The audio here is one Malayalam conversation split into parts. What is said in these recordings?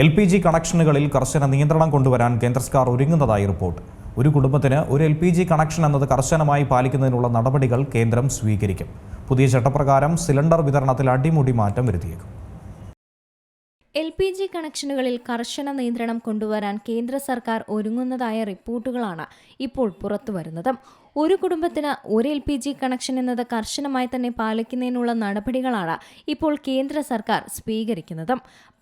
LPG കണക്ഷനുകളിൽ കർശന നിയന്ത്രണം കൊണ്ടുവരാൻ കേന്ദ്ര സർക്കാർ ഒരുങ്ങുന്നതായി റിപ്പോർട്ട്. ഒരു കുടുംബത്തിന് ഒരു LPG കണക്ഷൻ എന്നത് കർശനമായി പാലിക്കുന്നതിനുള്ള നടപടികൾ കേന്ദ്രം സ്വീകരിക്കും. പുതിയ ചട്ടപ്രകാരം സിലിണ്ടർ വിതരണത്തിൽ അടിമുടി മാറ്റം വരുത്തിയേക്കും. LPG കണക്ഷനുകളിൽ കർശന നിയന്ത്രണം കൊണ്ടുവരാൻ കേന്ദ്ര സർക്കാർ ഒരുങ്ങുന്നതായ റിപ്പോർട്ടുകളാണ് ഇപ്പോൾ പുറത്തുവരുന്നത്. ഒരു കുടുംബത്തിന് ഒരു LPG കണക്ഷൻ എന്നത് കർശനമായി തന്നെ പാലിക്കുന്നതിനുള്ള നടപടികളാണ് ഇപ്പോൾ കേന്ദ്ര സർക്കാർ സ്വീകരിക്കുന്നത്.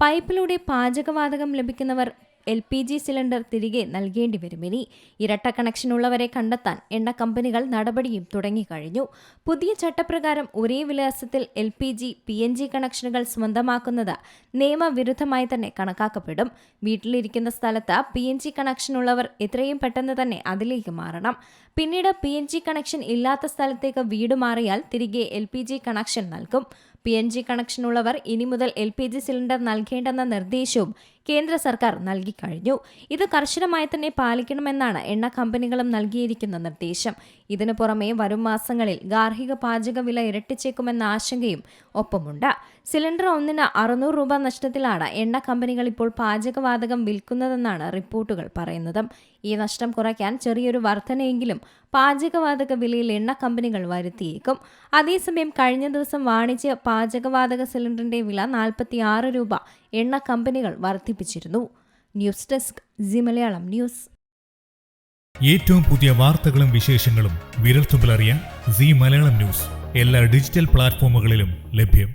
പൈപ്പിലൂടെ പാചകവാതകം ലഭിക്കുന്നവർ LPG സിലിണ്ടർ തിരികെ നൽകേണ്ടി വരും. ഇനി ഇരട്ട കണക്ഷനുള്ളവരെ കണ്ടെത്താൻ എണ്ണ കമ്പനികൾ നടപടിയും തുടങ്ങിക്കഴിഞ്ഞു. പുതിയ ചട്ടപ്രകാരം ഒരേ വിലാസത്തിൽ LPG, PNG കണക്ഷനുകൾ സ്വന്തമാക്കുന്നത് നിയമവിരുദ്ധമായി തന്നെ കണക്കാക്കപ്പെടും. വീട്ടിലിരിക്കുന്ന സ്ഥലത്ത് PNG കണക്ഷനുള്ളവർ എത്രയും പെട്ടെന്ന് തന്നെ അതിലേക്ക് മാറണം. പിന്നീട് PNG കണക്ഷൻ ഇല്ലാത്ത സ്ഥലത്തേക്ക് വീട് മാറിയാൽ തിരികെ LPG കണക്ഷൻ നൽകും. PNG കണക്ഷനുള്ളവർ ഇനി മുതൽ LPG സിലിണ്ടർ നൽകേണ്ടെന്ന നിർദ്ദേശവും കേന്ദ്ര സർക്കാർ നൽകിക്കഴിഞ്ഞു. ഇത് കർശനമായി തന്നെ പാലിക്കണമെന്നാണ് എണ്ണ കമ്പനികളും നൽകിയിരിക്കുന്ന നിർദ്ദേശം. ഇതിനു പുറമെ വരും മാസങ്ങളിൽ ഗാർഹിക പാചക വില ഇരട്ടിച്ചേക്കുമെന്ന ആശങ്കയും ഒപ്പമുണ്ട്. സിലിണ്ടർ ഒന്നിന് 600 രൂപ നഷ്ടത്തിലാണ് എണ്ണ കമ്പനികൾ ഇപ്പോൾ പാചകവാതകം വിൽക്കുന്നതെന്നാണ് റിപ്പോർട്ടുകൾ പറയുന്നത്. ഈ നഷ്ടം കുറയ്ക്കാൻ ചെറിയൊരു വർധനയെങ്കിലും പാചകവാതക വിലയിൽ എണ്ണ കമ്പനികൾ വരുത്തിയേക്കും. അതേസമയം കഴിഞ്ഞ ദിവസം വാണിജ്യ പാചകവാതക സിലിണ്ടറിന്റെ വില 46 രൂപ എണ്ണ കമ്പനികൾ വർദ്ധിപ്പിച്ചിരുന്നു. News desk C Malayalam news. ഏറ്റവും പുതിയ വാർത്തകളും വിശേഷങ്ങളും വിരൽത്തുമ്പിലറിയാൻ സി മലയാളം ന്യൂസ് എല്ലാ ഡിജിറ്റൽ പ്ലാറ്റ്ഫോമുകളിലും ലഭ്യം.